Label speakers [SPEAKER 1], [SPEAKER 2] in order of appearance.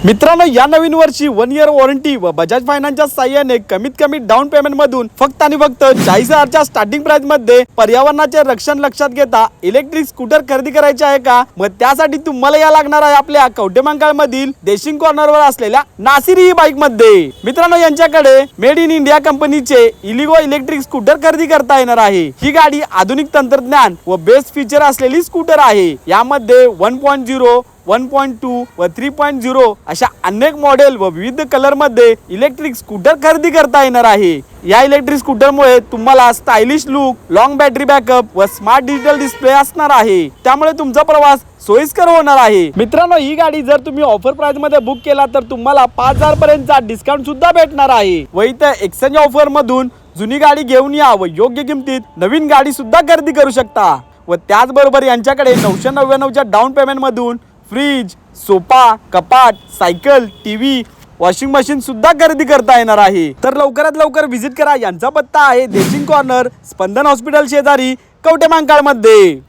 [SPEAKER 1] मित्रांनो, या नवीन वर्षी 1 इयर वॉरंटी व बजाज फायनान्सच्या साहाय्याने कमीत कमी डाऊन पेमेंट मधून फक्त आणि फक्त 40,000च्या स्टार्टिंग प्राइस मध्ये पर्यावरणाचे रक्षण लक्षात घेता इलेक्ट्रिक स्कूटर खरेदी करायचे आहे का? मग त्यासाठी तुम्हाला या लागणार आहे आपल्या कवठेमहांकाळ मधील देशिंग कॉर्नर वर असलेल्या नासिर ई बाईक मध्ये। मित्रांनो, यांच्याकडे मेड इन इंडिया कंपनीचे इलिगो इलेक्ट्रिक स्कूटर खरेदी करता येणार आहे। ही गाडी आधुनिक तंत्रज्ञान व बेस्ट फीचर असलेली स्कूटर आहे। यामध्ये 1.0 1.2 व 3.0 अशा अनेक मॉडेल व विविध कलर मध्ये इलेक्ट्रिक स्कूटर खरेदी करता येणार आहे। या इलेक्ट्रिक स्कूटर मुळे तुम्हाला stylish look, long battery backup व स्मार्ट डिजिटल डिस्प्ले असणार आहे। त्यामुळे तुमचा प्रवास सोयीस्कर होणार आहे। मित्रांनो, ही गाडी जर तुम्ही ऑफर प्राइस मध्ये बुक केला तर तुम्हाला 5,000 पर्यंतचा डिस्काउंट सुद्धा भेटणार आहे। व इथे एक्सचेंज ऑफर मधून जुनी गाडी घेऊन या व योग्य किमतीत नवीन गाडी सुद्धा खरेदी करू शकता। व त्याचबरोबर यांच्याकडे 999च्या डाऊन पेमेंट मधून फ्रीज, सोफा, कपाट, सायकल, टीव्ही, वॉशिंग मशीन सुद्धा खरेदी करता येणार आहे। तर लवकरात लवकर व्हिजिट करा। यांचा पत्ता आहे देशिंग कॉर्नर, स्पंदन हॉस्पिटल शेजारी, कवठेमहांकाळ मध्ये।